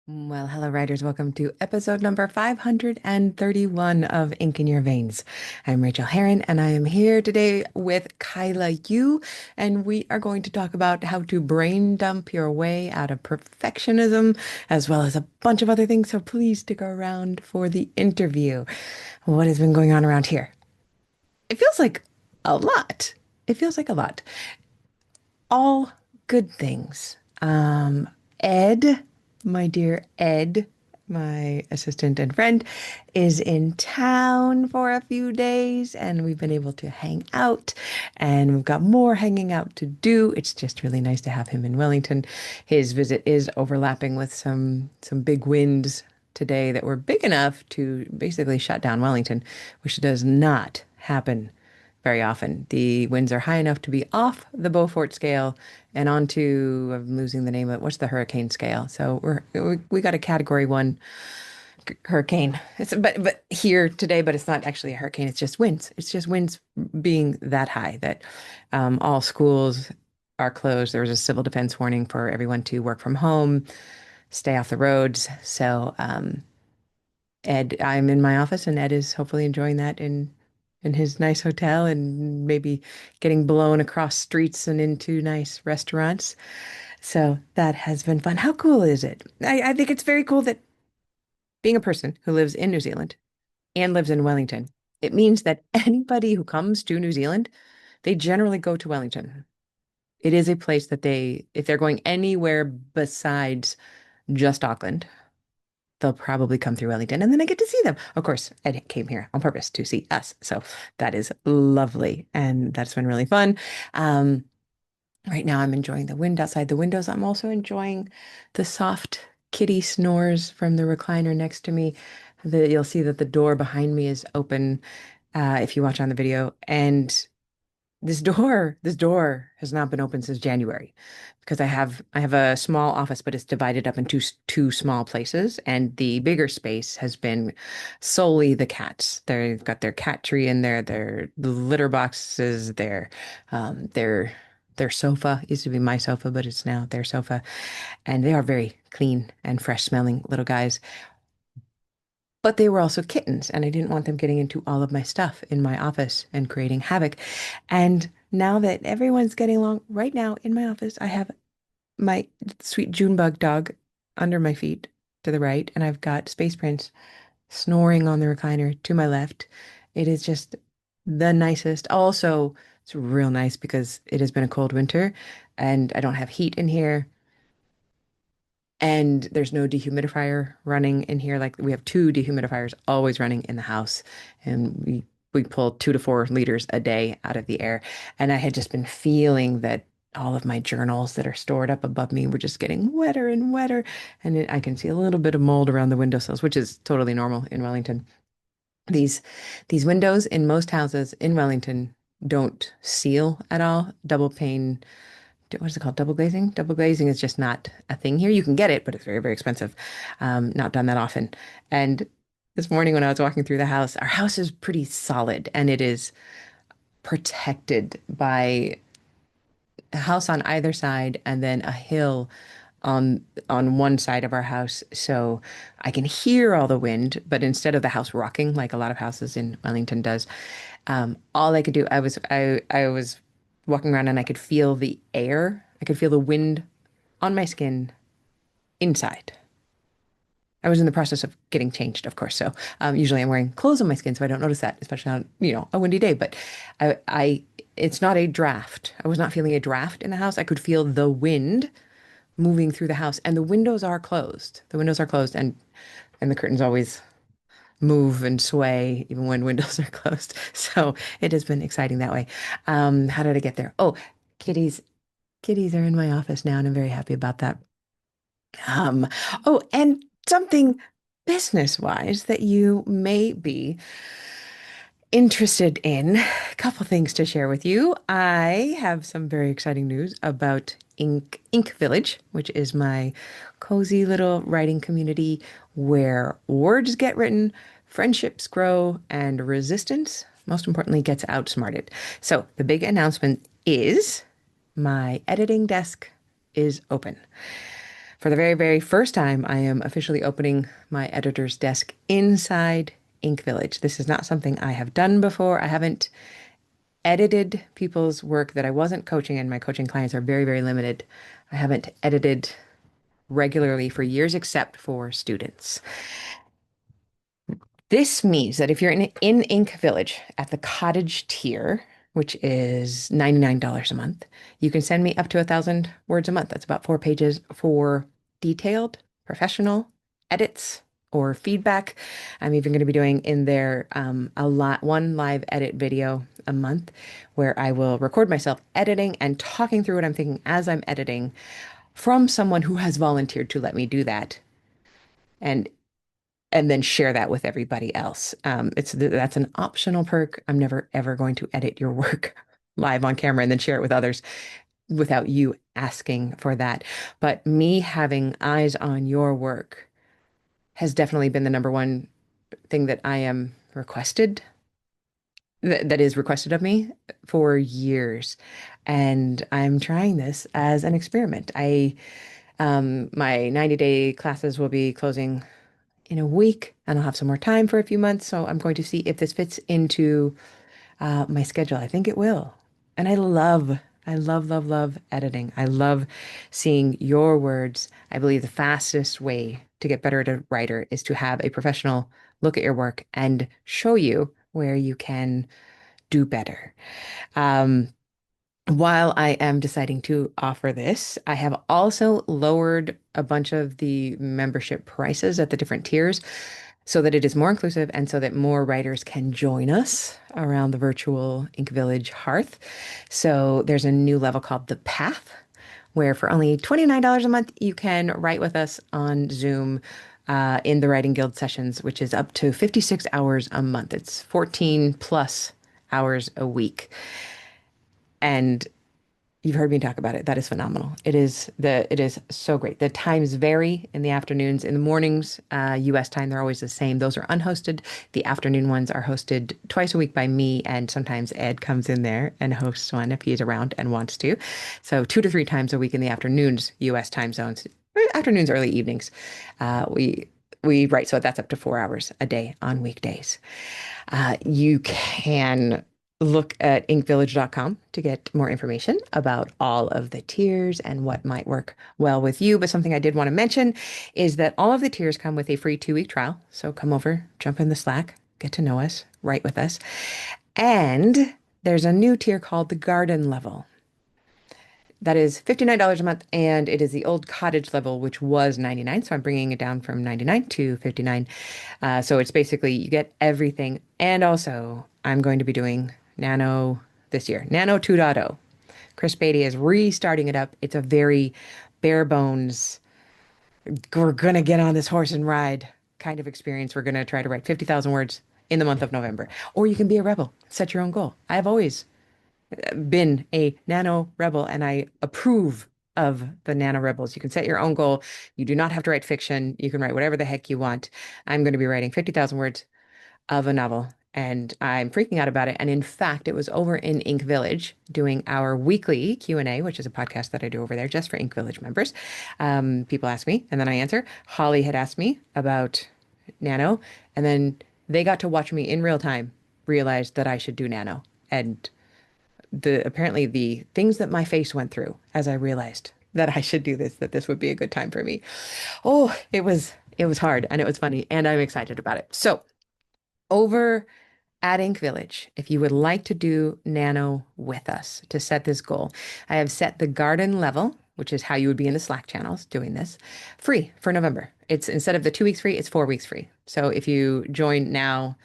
Well, hello, writers. Welcome to episode number 531 of Ink in Your Veins. I'm Rachael Herron, and I am here today with Kaila Yu, and we are going to talk about how to brain dump your way out of perfectionism, as well as a bunch of other things. So please stick around for the interview. What has been going on around here? It feels like a lot. It feels like a lot. All good things. Ed, my dear Ed, my assistant and friend, is in town for a few days, and we've been able to hang out, and we've got more hanging out to do. It's just really nice to have him in Wellington. His visit is overlapping with some big winds today that were big enough to basically shut down Wellington, which does not happen very often. The winds are high enough to be off the Beaufort scale and onto, I'm losing the name of it, what's the hurricane scale? So we got a category one hurricane. But here today, but it's not actually a hurricane. It's just winds. It's just winds being that high that all schools are closed. There was a civil defense warning for everyone to work from home, stay off the roads. So Ed, I'm in my office, and Ed is hopefully enjoying that in his nice hotel and maybe getting blown across streets and into nice restaurants. So that has been fun. How cool is it? I think it's very cool that being a person who lives in New Zealand and lives in Wellington, it means that anybody who comes to New Zealand, they generally go to Wellington. It is a place that if they're going anywhere besides just Auckland, they'll probably come through Wellington, and then I get to see them. Of course, Ed came here on purpose to see us. So that is lovely. And that's been really fun. Um, right now, I'm enjoying the wind outside the windows. I'm also enjoying the soft kitty snores from the recliner next to me. You'll see that the door behind me is open if you watch on the video. And this door has not been open since January because I have a small office, but it's divided up into two small places, and the bigger space has been solely the cats. They've got their cat tree in there, their litter boxes, their sofa used to be my sofa, but it's now their sofa, and they are very clean and fresh smelling little guys. But they were also kittens, and I didn't want them getting into all of my stuff in my office and creating havoc. And now that everyone's getting along, right now in my office, I have my sweet Junebug dog under my feet to the right, and I've got Space Prince snoring on the recliner to my left. It is just the nicest. Also, it's real nice because it has been a cold winter and I don't have heat in here. And there's no dehumidifier running in here. Like we have two dehumidifiers always running in the house, and we pull 2 to 4 liters a day out of the air. And I had just been feeling that all of my journals that are stored up above me were just getting wetter and wetter, and I can see a little bit of mold around the windowsills, which is totally normal in Wellington. These these windows in most houses in Wellington don't seal at all. Double pane, what is it called? Double glazing? Double glazing is just not a thing here. You can get it, but it's very, very expensive. Not done that often. And this morning when I was walking through the house, our house is pretty solid and it is protected by a house on either side and then a hill on one side of our house. So I can hear all the wind, but instead of the house rocking like a lot of houses in Wellington does, all I could do, I was walking around and I could feel the air. I could feel the wind on my skin inside. I was in the process of getting changed, of course. So usually I'm wearing clothes on my skin, so I don't notice that, especially on, a windy day. But it's not a draft. I was not feeling a draft in the house. I could feel the wind moving through the house, and the windows are closed. The windows are closed, and the curtains always move and sway even when windows are closed. So it has been exciting that way. How did I get there? Oh, kitties. Kitties are in my office now, and I'm very happy about that. Um, oh, and something business-wise that you may be interested in. A couple things to share with you. I have some very exciting news about Ink Village, which is my cozy little writing community where words get written, friendships grow, and resistance, most importantly, gets outsmarted. So the big announcement is my editing desk is open. For the very, very first time, I am officially opening my editor's desk inside Ink Village. This is not something I have done before. I haven't edited people's work that I wasn't coaching, and my coaching clients are very, very limited. I haven't edited regularly for years, except for students. This means that if you're in Ink Village at the cottage tier, which is $99 a month, you can send me up to 1,000 words a month. That's about 4 pages for detailed, professional edits or feedback. I'm even going to be doing in there one live edit video a month where I will record myself editing and talking through what I'm thinking as I'm editing from someone who has volunteered to let me do that. And and then share that with everybody else. That's an optional perk. I'm never ever going to edit your work live on camera and then share it with others without you asking for that. But me having eyes on your work has definitely been the number one thing that I am requested, that is requested of me for years. And I'm trying this as an experiment. My 90-day classes will be closing in a week, and I'll have some more time for a few months. So I'm going to see if this fits into my schedule. I think it will. And I love editing. I love seeing your words. I believe the fastest way to get better at a writer is to have a professional look at your work and show you where you can do better. Um, while I am deciding to offer this, I have also lowered a bunch of the membership prices at the different tiers so that it is more inclusive and so that more writers can join us around the virtual Ink Village hearth. So there's a new level called the Path, where for only $29 a month, you can write with us on Zoom in the Writing Guild sessions, which is up to 56 hours a month. It's 14 plus hours a week. And you've heard me talk about it. That is phenomenal. It is so great. The times vary in the afternoons. In the mornings, US time, they're always the same. Those are unhosted. The afternoon ones are hosted twice a week by me, and sometimes Ed comes in there and hosts one if he's around and wants to. So 2 to 3 times a week in the afternoons, US time zones, afternoons, early evenings. We write, so that's up to 4 hours a day on weekdays. You can look at inkvillage.com to get more information about all of the tiers and what might work well with you. But something I did want to mention is that all of the tiers come with a free 2 week trial. So come over, jump in the Slack, get to know us, write with us. And there's a new tier called the Garden Level. That is $59 a month, and it is the old cottage level, which was 99. So I'm bringing it down from 99 to 59. So it's basically you get everything. And also, I'm going to be doing Nano this year, Nano 2.0. Chris Beatty is restarting it up. It's a very bare bones, we're going to get on this horse and ride kind of experience. We're going to try to write 50,000 words in the month of November. Or you can be a rebel, set your own goal. I've always been a nano rebel, and I approve of the nano rebels. You can set your own goal. You do not have to write fiction. You can write whatever the heck you want. I'm going to be writing 50,000 words of a novel, and I'm freaking out about it. And in fact, it was over in Ink Village doing our weekly Q&A, which is a podcast that I do over there just for Ink Village members. People ask me, and then I answer. Holly had asked me about nano, and then they got to watch me in real time, realized that I should do nano. And apparently the things that my face went through as I realized that I should do this, that this would be a good time for me. Oh, it was hard and it was funny, and I'm excited about it. So over at Ink Village, if you would like to do Nano with us to set this goal, I have set the garden level, which is how you would be in the Slack channels doing this, free for November. It's instead of the 2 weeks free, it's 4 weeks free. So if you join now,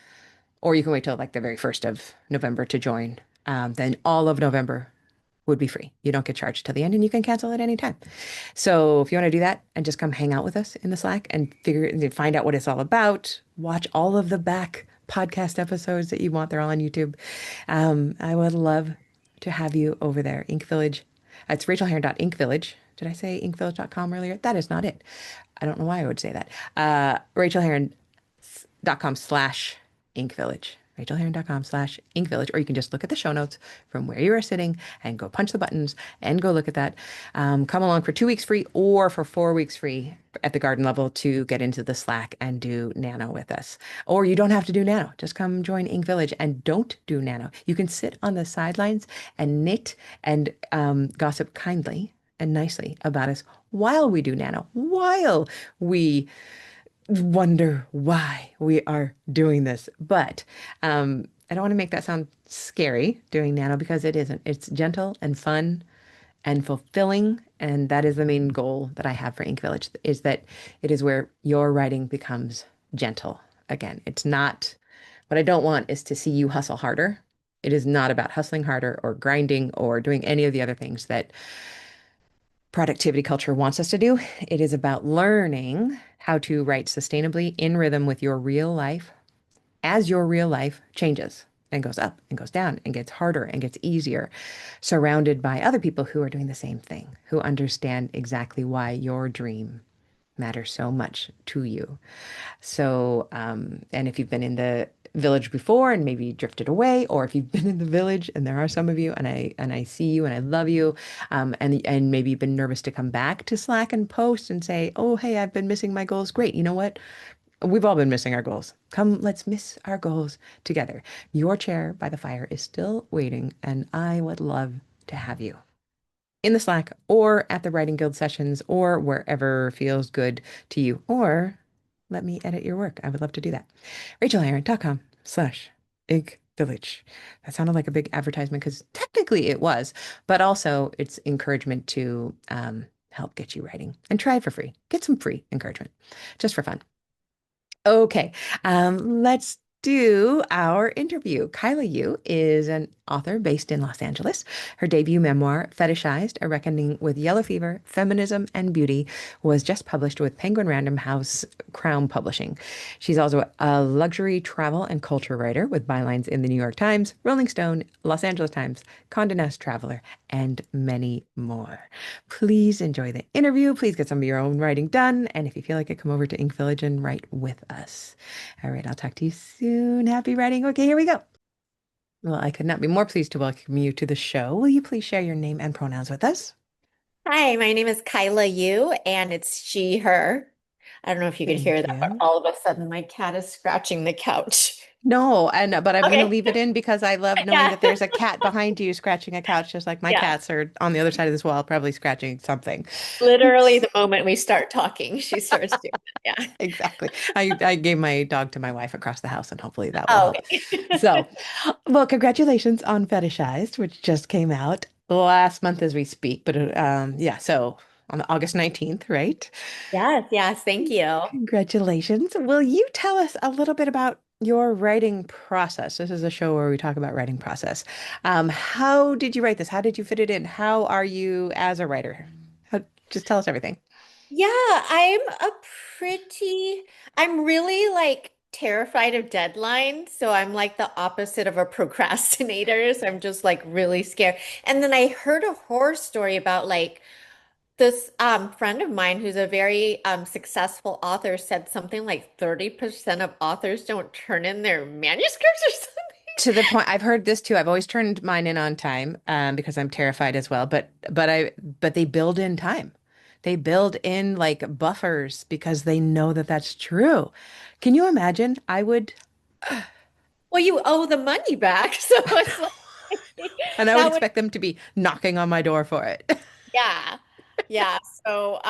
or you can wait till like the very 1st of November to join, then all of November would be free. You don't get charged till the end, and you can cancel at any time. So if you want to do that and just come hang out with us in the Slack and find out what it's all about, watch all of the back podcast episodes that you want. They're all on YouTube. I would love to have you over there. Ink Village. It's rachelherron.inkvillage. Did I say inkvillage.com earlier? That is not it. I don't know why I would say that. Rachelherron.com/Ink Village. rachaelherron.com/ink village, or you can just look at the show notes from where you are sitting and go punch the buttons and go look at that. Come along for 2 weeks free or for 4 weeks free at the garden level to get into the Slack and do Nano with us. Or you don't have to do Nano. Just come join Ink Village and don't do Nano. You can sit on the sidelines and knit and gossip kindly and nicely about us while we do Nano, while we wonder why we are doing this. But I don't want to make that sound scary doing Nano because it isn't. It's gentle and fun and fulfilling. And that is the main goal that I have for Ink Village is that it is where your writing becomes gentle again. It's not what I don't want is to see you hustle harder. It is not about hustling harder or grinding or doing any of the other things that productivity culture wants us to do. It is about learning how to write sustainably in rhythm with your real life as your real life changes and goes up and goes down and gets harder and gets easier, surrounded by other people who are doing the same thing, who understand exactly why your dream matters so much to you. So, and if you've been in the village before and maybe drifted away, or if you've been in the village and there are some of you, and I see you and I love you, and maybe you've been nervous to come back to Slack and post and say, oh, hey, I've been missing my goals. Great. You know what? We've all been missing our goals. Come, let's miss our goals together. Your chair by the fire is still waiting, and I would love to have you in the Slack or at the Writing Guild sessions or wherever feels good to you. Or let me edit your work. I would love to do that. RachelHerron.com/ig village. That sounded like a big advertisement because technically it was, but also it's encouragement to help get you writing and try it for free. Get some free encouragement just for fun. Okay, let's do our interview. Kaila Yu is an author based in Los Angeles. Her debut memoir, Fetishized, A Reckoning with Yellow Fever, Feminism, and Beauty, was just published with Penguin Random House Crown Publishing. She's also a luxury travel and culture writer with bylines in the New York Times, Rolling Stone, Los Angeles Times, Condé Nast Traveler, and many more. Please enjoy the interview. Please get some of your own writing done. And if you feel like it, come over to Ink Village and write with us. All right, I'll talk to you soon. Happy writing. Okay, here we go. Well, I could not be more pleased to welcome you to the show. Will you please share your name and pronouns with us? Hi, my name is Kaila Yu, and it's she, her. I don't know if you could hear Thank that, but you. all of a sudden my cat is scratching the couch. No, but I'm going to Okay. leave it in because I love knowing Yeah. that there's a cat behind you scratching a couch, just like my Yeah. cats are on the other side of this wall, probably scratching something. Literally the moment we start talking, she starts doing it. Yeah. Exactly. I gave my dog to my wife across the house, and hopefully that will Oh, help. okay. So, well, congratulations on Fetishized, which just came out last month as we speak. But yeah, so on August 19th, right? Yes, yes, thank you. Congratulations. Will you tell us a little bit about your writing process? This is a show where we talk about writing process. How did you write this? How did you fit it in? How are you as a writer? Just tell us everything. Yeah, pretty, I'm really like terrified of deadlines. So I'm like the opposite of a procrastinator. So I'm just like really scared. And then I heard a horror story about like this friend of mine who's a very successful author said something like 30% of authors don't turn in their manuscripts or something. To the point, I've heard this too. I've always turned mine in on time, because I'm terrified as well. But they build in time. They build in like buffers because they know that that's true. Can you imagine? I would, Well, you owe the money back. So it's like and I would that would expect them to be knocking on my door for it. yeah. Yeah. So,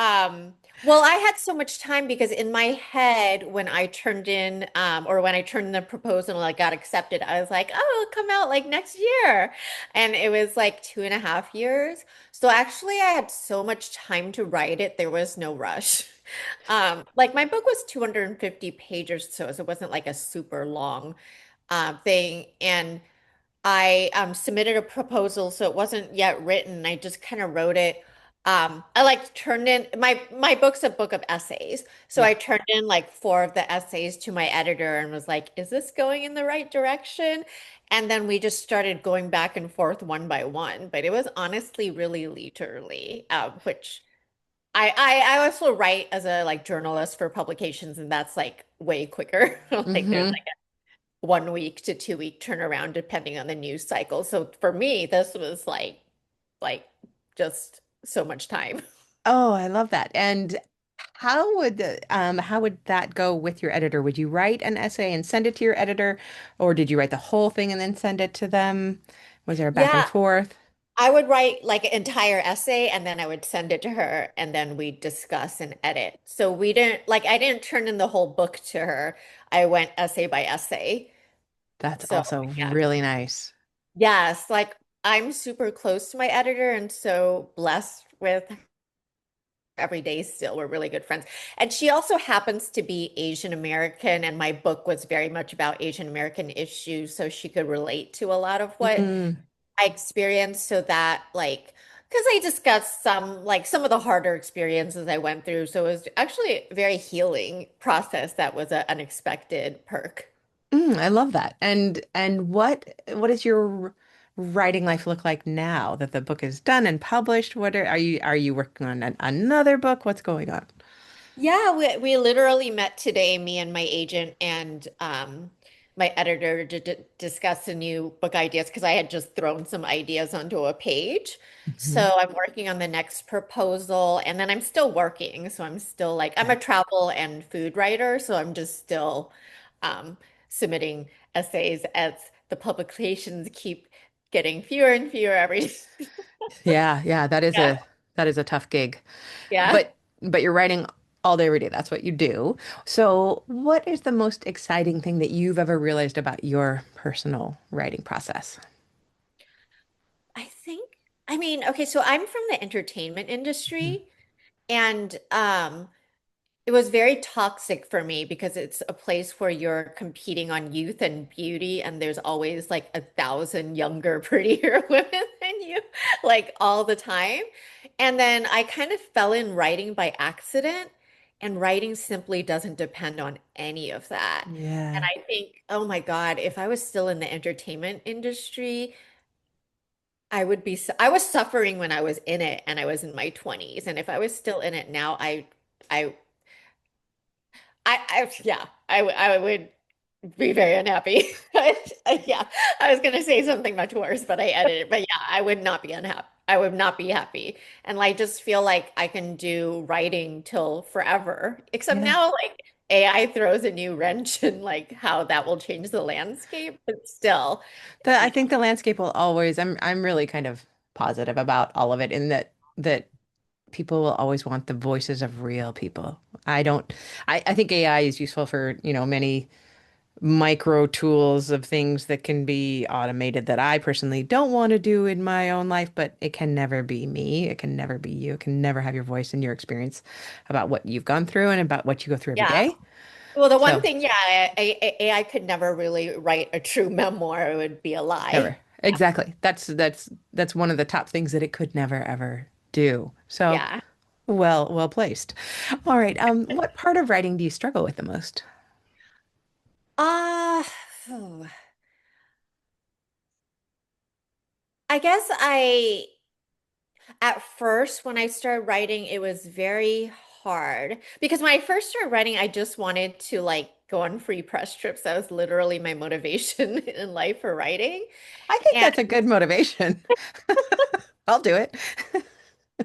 well, I had so much time because in my head, when I turned in, or when I turned in the proposal and I got accepted, I was like, oh, it'll come out like next year. And it was like 2.5 years. So actually, I had so much time to write it. There was no rush. Like my book was 250 pages, so it wasn't like a super long, thing. And I submitted a proposal, so it wasn't yet written. I just kind of wrote it. I like turned in my book's a book of essays, so Yeah. I turned in like four of the essays to my editor and was like, "Is this going in the right direction?" And then we just started going back and forth one by one. But it was honestly really leisurely, which I also write as a like journalist for publications, and that's like way quicker. Like there's Hmm. 1 week to 2 week turnaround depending on the news cycle. So for me, this was like just so much time. Oh, I love that. And how would that go with your editor? Would you write an essay and send it to your editor, or did you write the whole thing and then send it to them? Was there a back and Yeah, forth? I would write like an entire essay and then I would send it to her and then we discuss and edit. So we didn't like I didn't turn in the whole book to her. I went essay by essay. That's So also yeah. really nice. Yes, like I'm super close to my editor and so blessed with every day still. We're really good friends. And she also happens to be Asian American, and my book was very much about Asian American issues, so she could relate to a lot of what Mm. I experienced. So that, like, because I discussed some of the harder experiences I went through. So it was actually a very healing process that was an unexpected perk. I love that. And what does your writing life look like now that the book is done and published? Are you working on another book? What's going on? Yeah, we literally met today, me and my agent and my editor to d discuss the new book ideas because I had just thrown some ideas onto a page. Mhm. So I'm working on the next proposal and then I'm still working. So I'm still like I'm a Okay. travel and food writer, so I'm just still um, submitting essays as the publications keep getting fewer and fewer every Yeah, yeah, yeah. that is a tough gig. Yeah. But you're writing all day, every day. That's what you do. So, what is the most exciting thing that you've ever realized about your personal writing process? I think, I mean, okay, so I'm from the entertainment Mhm. industry and it was very toxic for me because it's a place where you're competing on youth and beauty and there's always like 1,000 younger, prettier women than you, like all the time. And then I kind of fell in writing by accident, and writing simply doesn't depend on any of that. And Yeah. I think, oh my God, if I was still in the entertainment industry, I was suffering when I was in it and I was in my 20s. And if I was still in it now, I, yeah, I would be very unhappy. Yeah, I was gonna say something much worse, but I edited. But yeah, I would not be unhappy. I would not be happy. And I just feel like I can do writing till forever. Except Yeah. now, like AI throws a new wrench in like how that will change the landscape. But still, I think the landscape will always, I'm really kind of positive about all of it in that people will always want the voices of real people. I don't, I think AI is useful for, many micro tools of things that can be automated that I personally don't want to do in my own life, but it can never be me. It can never be you. It can never have your voice and your experience about what you've gone through and about what you go through every yeah. day. Well, the one So, thing, yeah, AI could never really write a true memoir. It would be a lie. never. Exactly. That's one of the top things that it could never ever do. So, Yeah. well placed. All right. What part of writing do you struggle with the most? Uh, I guess at first, when I started writing, it was very hard because when I first started writing, I just wanted to like go on free press trips. That was literally my motivation in life for writing. I think And that's a good motivation. I'll do it.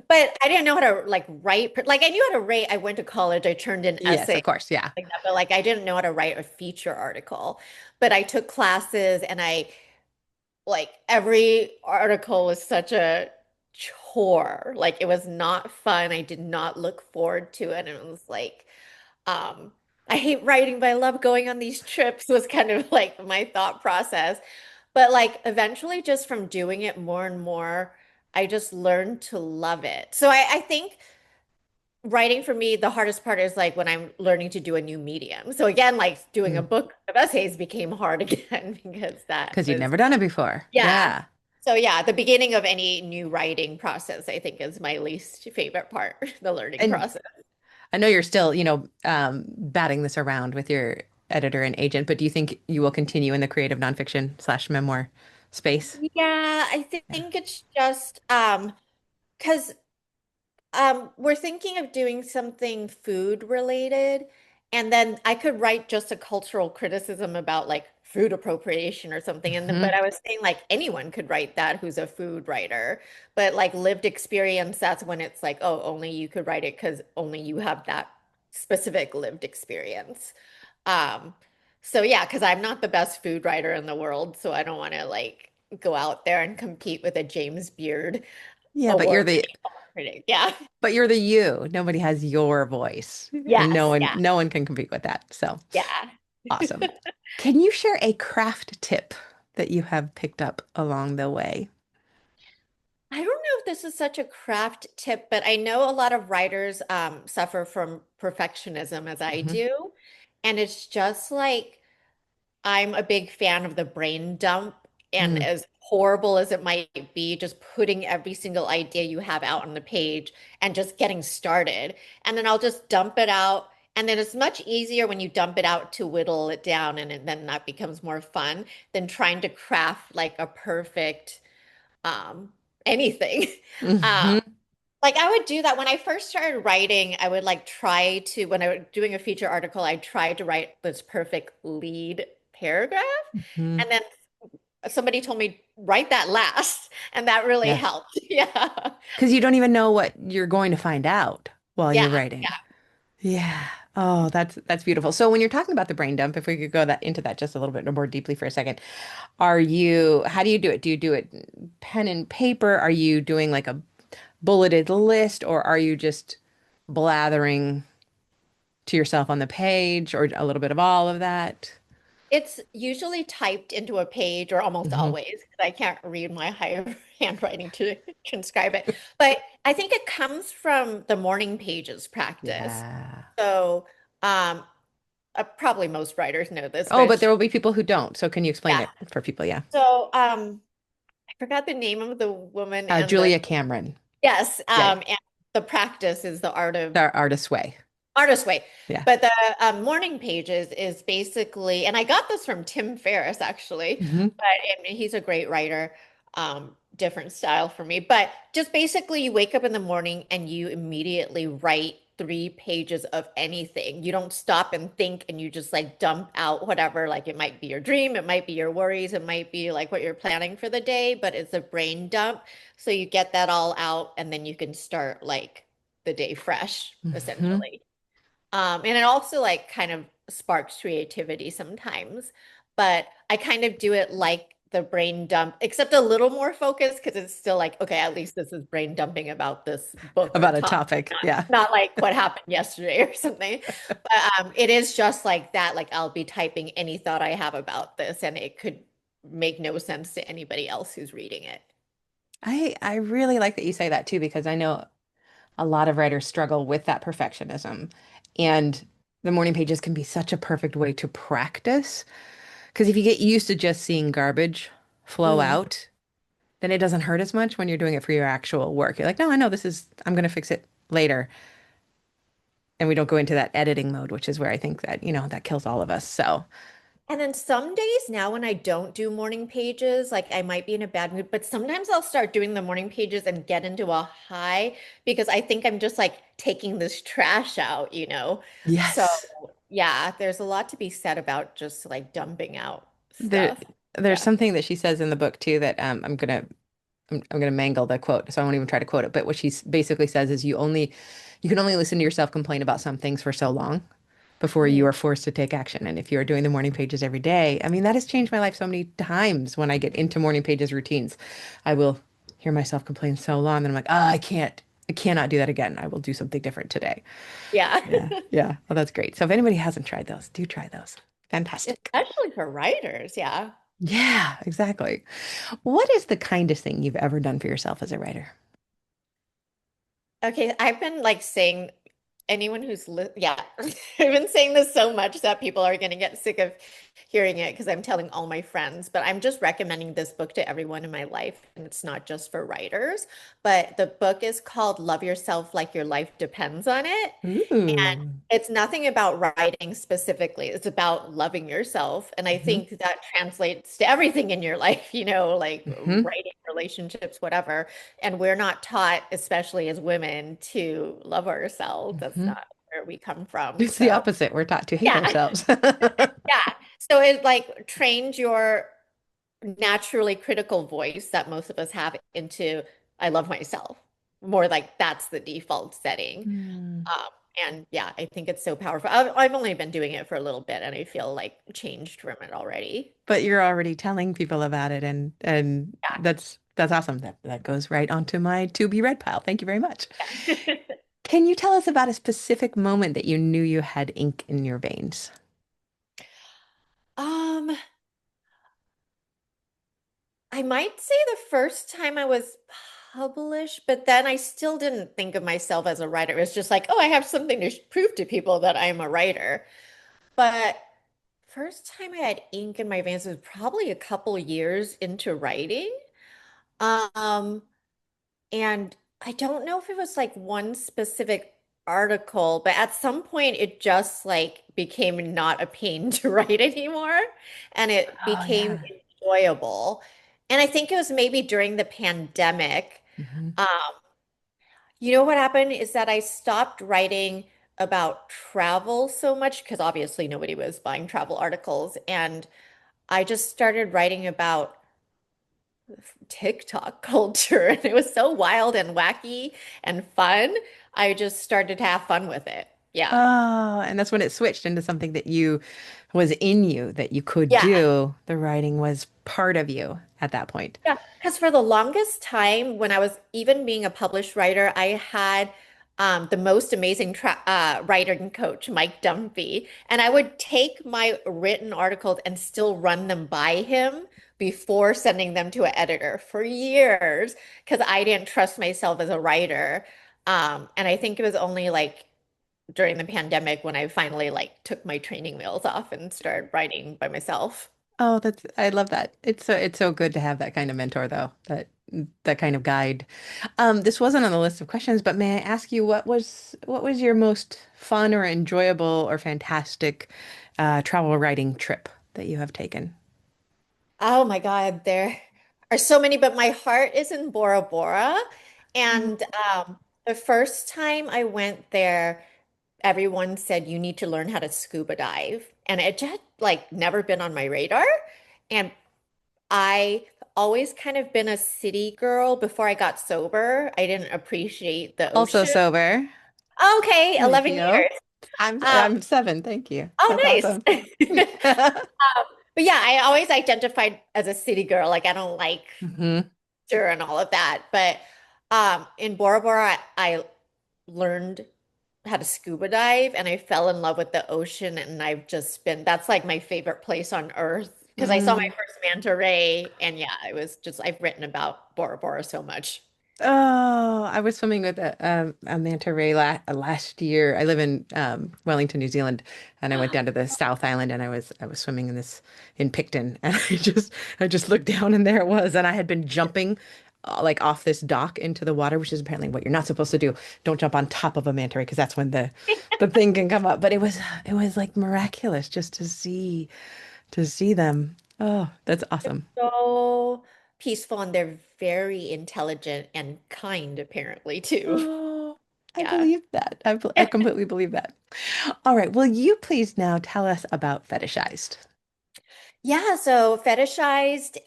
but I didn't know how to like write. Like I knew how to write. I went to college. I turned in Yes, essays of course. Yeah. like that, but like I didn't know how to write a feature article. But I took classes and I like every article was such a chore. Like it was not fun. I did not look forward to it. And it was like, um, I hate writing, but I love going on these trips was kind of like my thought process. But like eventually just from doing it more and more, I just learned to love it. So I think writing for me, the hardest part is like when I'm learning to do a new medium. So again, like doing a book of essays became hard again because that Because you'd was never done it before. yeah. Yeah. So yeah, the beginning of any new writing process, I think, is my least favorite part, the learning And process. I know you're still, batting this around with your editor and agent, but do you think you will continue in the creative nonfiction slash memoir space? Yeah, I Yeah. think it's just because we're thinking of doing something food related, And then I could write just a cultural criticism about like food appropriation or something. And then, but Hmm. I was saying like anyone could write that who's a food writer. But like lived experience, that's when it's like, oh, only you could write it because only you have that specific lived experience. Um, so yeah, because I'm not the best food writer in the world, so I don't want to like go out there and compete with a James Beard Yeah, award-winning critic. Yeah. but you're the you. Nobody has your voice, and Yes. Yeah. no one can compete with that. So Yeah. awesome. Can you share a craft tip that you have picked up along the way? I don't know if this is such a craft tip, but I know a lot of writers suffer from perfectionism as I Hmm. do. And it's just like I'm a big fan of the brain dump. And Mm, as horrible as it might be, just putting every single idea you have out on the page and just getting started. And then I'll just dump it out. And then it's much easier when you dump it out to whittle it down, and then that becomes more fun than trying to craft like a perfect um, anything. Um, hmm like I would do that when I first started writing. I would like try to, when I was doing a feature article, I tried to write this perfect lead paragraph. hmm And then somebody told me, write that last. And that really Yes. helped. Yeah. Because you don't even know what you're going to find out while you're Yeah. writing. Yeah. Oh, that's beautiful. So when you're talking about the brain dump, if we could go that into that just a little bit more deeply for a second, how do you do it? Do you do it pen and paper? Are you doing like a bulleted list, or are you just blathering to yourself on the page, or a little bit of all of that? It's usually typed into a page, or almost Hmm. always, because I can't read my higher handwriting to transcribe it. But I think it comes from the morning pages practice. Yeah. So, um, probably most writers know this, Oh, but but there will be people who don't. So can you explain yeah. it for people? Yeah. So, I forgot the name of the woman and the Julia Cameron. yes, Yeah. and the practice is the art of The artist's way. artist way. Yeah. But the morning pages is basically, and I got this from Tim Ferriss actually, Hmm. but and he's a great writer, different style for me. But just basically, you wake up in the morning and you immediately write 3 pages of anything. You don't stop and think, and you just like dump out whatever. Like it might be your dream, it might be your worries, it might be like what you're planning for the day, but it's a brain dump. So you get that all out, and then you can start like the day fresh, Hmm. essentially. And it also like kind of sparks creativity sometimes, but I kind of do it like the brain dump, except a little more focused because it's still like, okay, at least this is brain dumping about this book or About a topic, topic. not, Yeah. not like what happened yesterday or something. But it is just like that. Like I'll be typing any thought I have about this, and it could make no sense to anybody else who's reading it. I really like that you say that too, because I know a lot of writers struggle with that perfectionism. And the morning pages can be such a perfect way to practice. Because if you get used to just seeing garbage flow Mm. out, then it doesn't hurt as much when you're doing it for your actual work. You're like, no, I know this is, I'm going to fix it later. And we don't go into that editing mode, which is where I think that, that kills all of us. So, And then some days now when I don't do morning pages, like I might be in a bad mood, but sometimes I'll start doing the morning pages and get into a high because I think I'm just like taking this trash out, you know? So yes, yeah, there's a lot to be said about just like dumping out there, stuff. there's Yeah. something that she says in the book too that I'm gonna mangle the quote, so I won't even try to quote it. But what she basically says is you can only listen to yourself complain about some things for so long before you Hmm. are forced to take action. And if you're doing the morning pages every day, I mean, that has changed my life so many times when I get into morning pages routines. I will hear myself complain so long that I'm like, oh, I cannot do that again. I will do something different today. Yeah. Yeah. Yeah. Well, that's great. So if anybody hasn't tried those, do try those. Fantastic. Especially for writers. Yeah. Yeah, exactly. What is the kindest thing you've ever done for yourself as a writer? Okay, I've been like saying anyone who's yeah, I've been saying this so much that people are going to get sick of hearing it because I'm telling all my friends, but I'm just recommending this book to everyone in my life, and it's not just for writers, but the book is called Love Yourself Like Your Life Depends on It. And Ooh. it's nothing about writing specifically. It's about loving yourself. And I Hmm. think that translates to everything in your life, like Hmm. writing, relationships, whatever. And we're not taught, especially as women, to love ourselves. That's Hmm. not. where we come from. It's the So opposite. We're taught to hate yeah, ourselves. yeah. So it like trained your naturally critical voice that most of us have into I love myself. More like that's the default setting. Hmm. Um, and yeah, I think it's so powerful. I've only been doing it for a little bit and I feel like changed from it already. But you're already telling people about it, and Yeah. that's awesome. That goes right onto my to be read pile. Thank you very much. Yeah. Can you tell us about a specific moment that you knew you had ink in your veins? Um, I might say the first time I was published, but then I still didn't think of myself as a writer. It was just like, oh, I have something to prove to people that I'm a writer. But first time I had ink in my veins was probably a couple years into writing. Um, and I don't know if it was like one specific article, but at some point it just like became not a pain to write anymore and it Oh became yeah. enjoyable. And I think it was maybe during the pandemic. Hmm. Um, you know what happened is that I stopped writing about travel so much because obviously nobody was buying travel articles. And I just started writing about TikTok culture. And it was so wild and wacky and fun. I just started to have fun with it. Yeah. Oh, and that's when it switched into something that you was in you that you could Yeah. do. The writing was part of you at that point. Yeah, because for the longest time, when I was even being a published writer, I had the most amazing writing coach, Mike Dunphy, and I would take my written articles and still run them by him before sending them to an editor for years because I didn't trust myself as a writer. And I think it was only like during the pandemic when I finally like took my training wheels off and started writing by myself. Oh, that's I love that. It's so good to have that kind of mentor though, that kind of guide. This wasn't on the list of questions, but may I ask you what was your most fun or enjoyable or fantastic travel writing trip that you have taken? Oh my God, there are so many, but my heart is in Bora Bora. Mm. And the first time I went there, everyone said you need to learn how to scuba dive. And it just like never been on my radar. And I always kind of been a city girl before I got sober. I didn't appreciate the Also ocean. sober. Okay, Thank 11 you. years. I'm Um, I'm 7, thank you. oh, That's nice. awesome. But yeah, I always identified as a city girl. Like I don't like Hmm. sure and all of that. But in Bora Bora, I learned how to scuba dive and I fell in love with the ocean. And I've just been, that's like my favorite place on earth because I saw my Mm. first manta ray. And yeah, it was just, I've written about Bora Bora so much. Oh, I was swimming with a manta ray last year. I live in Wellington, New Zealand, and I went down to the South Island, and I was swimming in Picton, and I just looked down, and there it was, and I had been jumping like off this dock into the water, which is apparently what you're not supposed to do. Don't jump on top of a manta ray because that's when the thing can come up. But it was like miraculous just to see them. Oh, that's awesome. So peaceful and they're very intelligent and kind, apparently, too. Oh, I Yeah. believe that. I completely believe that. All right. Will you please now tell us about Fetishized? Yeah, so fetishized,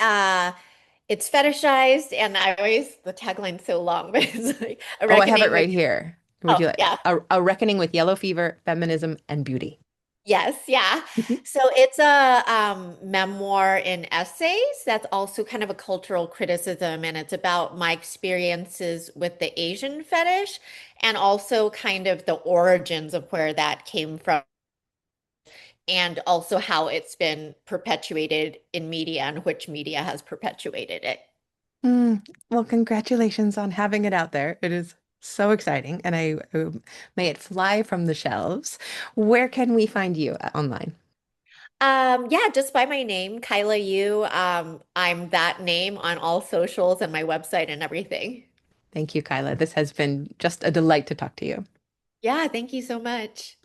it's fetishized, and I always the tagline's so long, but it's like a Oh, I have it reckoning with right here. Would oh you like yeah. a reckoning with yellow fever, feminism, and beauty? Yes, yeah. So it's a memoir in essays that's also kind of a cultural criticism, and it's about my experiences with the Asian fetish and also kind of the origins of where that came from and also how it's been perpetuated in media and which media has perpetuated it. Mm, well, congratulations on having it out there. It is so exciting, and I may it fly from the shelves. Where can we find you online? Yeah, just by my name, Kaila Yu. I'm that name on all socials and my website and everything. Thank you, Kyla. This has been just a delight to talk to you. Yeah, thank you so much.